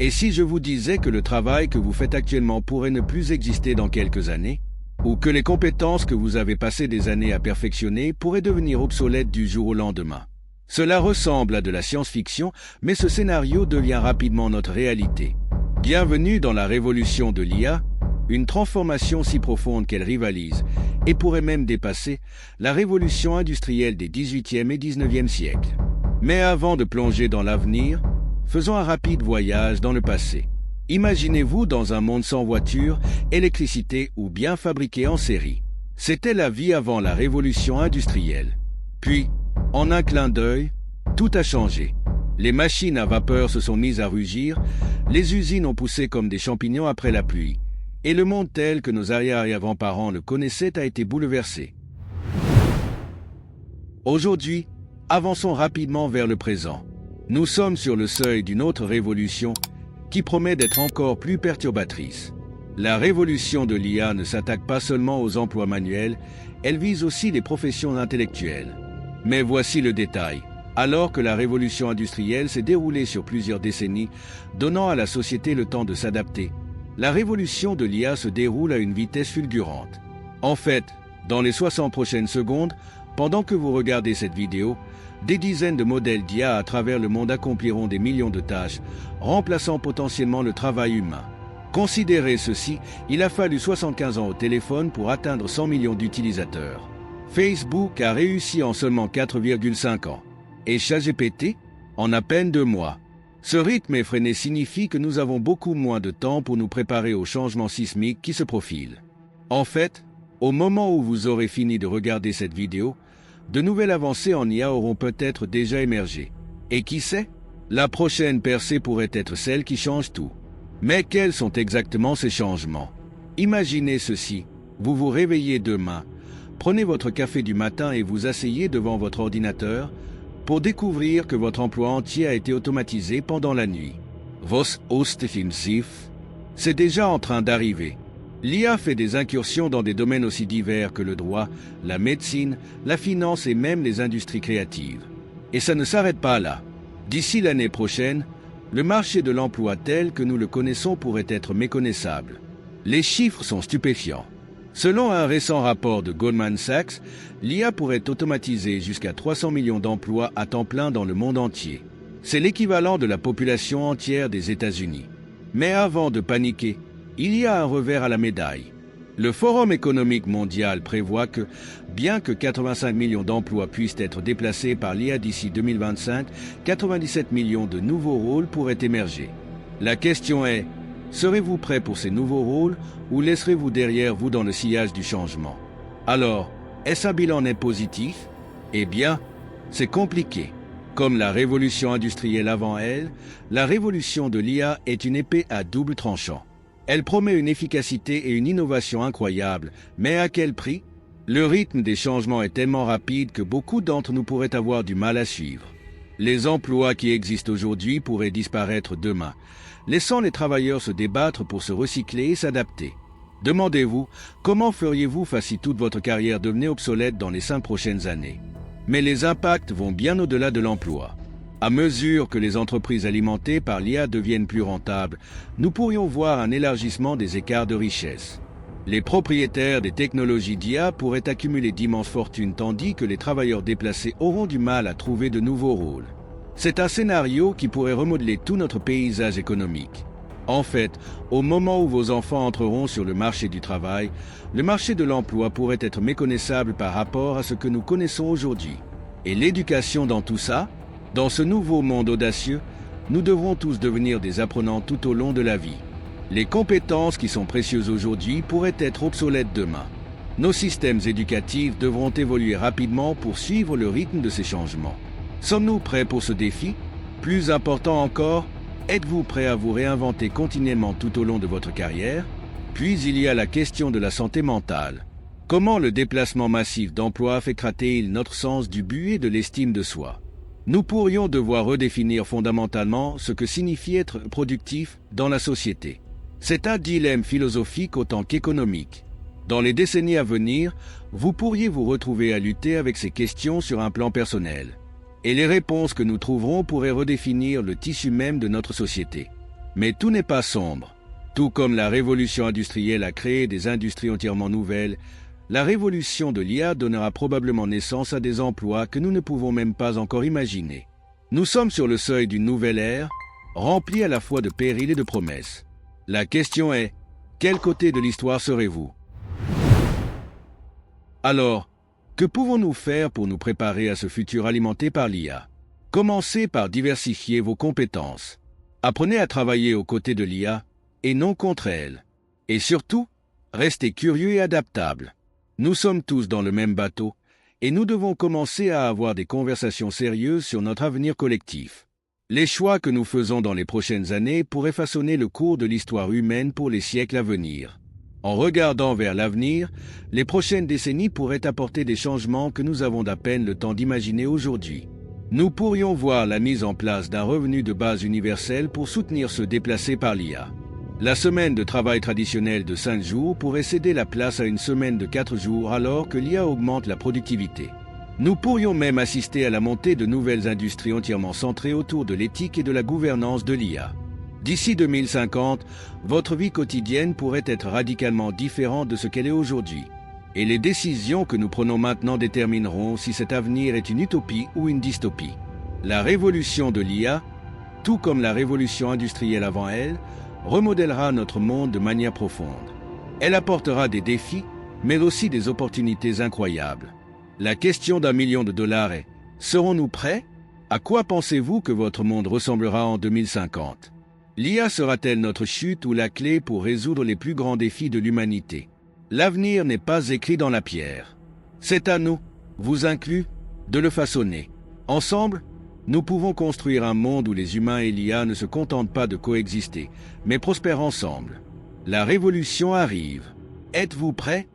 Et si je vous disais que le travail que vous faites actuellement pourrait ne plus exister dans quelques années? Ou que les compétences que vous avez passé des années à perfectionner pourraient devenir obsolètes du jour au lendemain? Cela ressemble à de la science-fiction, mais ce scénario devient rapidement notre réalité. Bienvenue dans la révolution de l'IA, une transformation si profonde qu'elle rivalise, et pourrait même dépasser, la révolution industrielle des XVIIIe et XIXe siècles. Mais avant de plonger dans l'avenir, faisons un rapide voyage dans le passé. Imaginez-vous dans un monde sans voiture, électricité ou bien fabriqué en série. C'était la vie avant la révolution industrielle. Puis, en un clin d'œil, tout a changé. Les machines à vapeur se sont mises à rugir, les usines ont poussé comme des champignons après la pluie, et le monde tel que nos arrière-et-avant-parents le connaissaient a été bouleversé. Aujourd'hui, avançons rapidement vers le présent. Nous sommes sur le seuil d'une autre révolution qui promet d'être encore plus perturbatrice. La révolution de l'IA ne s'attaque pas seulement aux emplois manuels, elle vise aussi les professions intellectuelles. Mais voici le détail. Alors que la révolution industrielle s'est déroulée sur plusieurs décennies, donnant à la société le temps de s'adapter, la révolution de l'IA se déroule à une vitesse fulgurante. En fait, dans les 60 prochaines secondes, pendant que vous regardez cette vidéo, des dizaines de modèles d'IA à travers le monde accompliront des millions de tâches, remplaçant potentiellement le travail humain. Considérez ceci, il a fallu 75 ans au téléphone pour atteindre 100 millions d'utilisateurs. Facebook a réussi en seulement 4,5 ans. Et ChatGPT en à peine 2 mois. Ce rythme effréné signifie que nous avons beaucoup moins de temps pour nous préparer aux changements sismiques qui se profilent. En fait, au moment où vous aurez fini de regarder cette vidéo, de nouvelles avancées en IA auront peut-être déjà émergé. Et qui sait, la prochaine percée pourrait être celle qui change tout. Mais quels sont exactement ces changements? Imaginez ceci, vous vous réveillez demain, prenez votre café du matin et vous asseyez devant votre ordinateur pour découvrir que votre emploi entier a été automatisé pendant la nuit. Was ist offensiv? C'est déjà en train d'arriver. L'IA fait des incursions dans des domaines aussi divers que le droit, la médecine, la finance et même les industries créatives. Et ça ne s'arrête pas là. D'ici l'année prochaine, le marché de l'emploi tel que nous le connaissons pourrait être méconnaissable. Les chiffres sont stupéfiants. Selon un récent rapport de Goldman Sachs, l'IA pourrait automatiser jusqu'à 300 millions d'emplois à temps plein dans le monde entier. C'est l'équivalent de la population entière des États-Unis. Mais avant de paniquer, il y a un revers à la médaille. Le Forum économique mondial prévoit que, bien que 85 millions d'emplois puissent être déplacés par l'IA d'ici 2025, 97 millions de nouveaux rôles pourraient émerger. La question est, serez-vous prêt pour ces nouveaux rôles ou laisserez-vous derrière vous dans le sillage du changement? Alors, est-ce un bilan net positif? Eh bien, c'est compliqué. Comme la révolution industrielle avant elle, la révolution de l'IA est une épée à double tranchant. Elle promet une efficacité et une innovation incroyables, mais à quel prix? Le rythme des changements est tellement rapide que beaucoup d'entre nous pourraient avoir du mal à suivre. Les emplois qui existent aujourd'hui pourraient disparaître demain, laissant les travailleurs se débattre pour se recycler et s'adapter. Demandez-vous, comment feriez-vous face si toute votre carrière devenait obsolète dans les 5 prochaines années? Mais les impacts vont bien au-delà de l'emploi. À mesure que les entreprises alimentées par l'IA deviennent plus rentables, nous pourrions voir un élargissement des écarts de richesse. Les propriétaires des technologies d'IA pourraient accumuler d'immenses fortunes tandis que les travailleurs déplacés auront du mal à trouver de nouveaux rôles. C'est un scénario qui pourrait remodeler tout notre paysage économique. En fait, au moment où vos enfants entreront sur le marché du travail, le marché de l'emploi pourrait être méconnaissable par rapport à ce que nous connaissons aujourd'hui. Et l'éducation dans tout ça? Dans ce nouveau monde audacieux, nous devrons tous devenir des apprenants tout au long de la vie. Les compétences qui sont précieuses aujourd'hui pourraient être obsolètes demain. Nos systèmes éducatifs devront évoluer rapidement pour suivre le rythme de ces changements. Sommes-nous prêts pour ce défi? Plus important encore, êtes-vous prêt à vous réinventer continuellement tout au long de votre carrière? Puis il y a la question de la santé mentale. Comment le déplacement massif d'emplois affectera-t-il notre sens du but et de l'estime de soi? Nous pourrions devoir redéfinir fondamentalement ce que signifie être productif dans la société. C'est un dilemme philosophique autant qu'économique. Dans les décennies à venir, vous pourriez vous retrouver à lutter avec ces questions sur un plan personnel. Et les réponses que nous trouverons pourraient redéfinir le tissu même de notre société. Mais tout n'est pas sombre. Tout comme la révolution industrielle a créé des industries entièrement nouvelles, la révolution de l'IA donnera probablement naissance à des emplois que nous ne pouvons même pas encore imaginer. Nous sommes sur le seuil d'une nouvelle ère, remplie à la fois de périls et de promesses. La question est, quel côté de l'histoire serez-vous? Alors, que pouvons-nous faire pour nous préparer à ce futur alimenté par l'IA? Commencez par diversifier vos compétences. Apprenez à travailler aux côtés de l'IA et non contre elle. Et surtout, restez curieux et adaptable. Nous sommes tous dans le même bateau et nous devons commencer à avoir des conversations sérieuses sur notre avenir collectif. Les choix que nous faisons dans les prochaines années pourraient façonner le cours de l'histoire humaine pour les siècles à venir. En regardant vers l'avenir, les prochaines décennies pourraient apporter des changements que nous avons d'à peine le temps d'imaginer aujourd'hui. Nous pourrions voir la mise en place d'un revenu de base universel pour soutenir ceux déplacés par l'IA. La semaine de travail traditionnelle de 5 jours pourrait céder la place à une semaine de 4 jours alors que l'IA augmente la productivité. Nous pourrions même assister à la montée de nouvelles industries entièrement centrées autour de l'éthique et de la gouvernance de l'IA. D'ici 2050, votre vie quotidienne pourrait être radicalement différente de ce qu'elle est aujourd'hui. Et les décisions que nous prenons maintenant détermineront si cet avenir est une utopie ou une dystopie. La révolution de l'IA, tout comme la révolution industrielle avant elle, remodèlera notre monde de manière profonde. Elle apportera des défis, mais aussi des opportunités incroyables. La question d'1 million de dollars est, serons-nous prêts? À quoi pensez-vous que votre monde ressemblera en 2050? L'IA sera-t-elle notre chute ou la clé pour résoudre les plus grands défis de l'humanité? L'avenir n'est pas écrit dans la pierre. C'est à nous, vous inclus, de le façonner. Ensemble, nous pouvons construire un monde où les humains et l'IA ne se contentent pas de coexister, mais prospèrent ensemble. La révolution arrive. Êtes-vous prêts?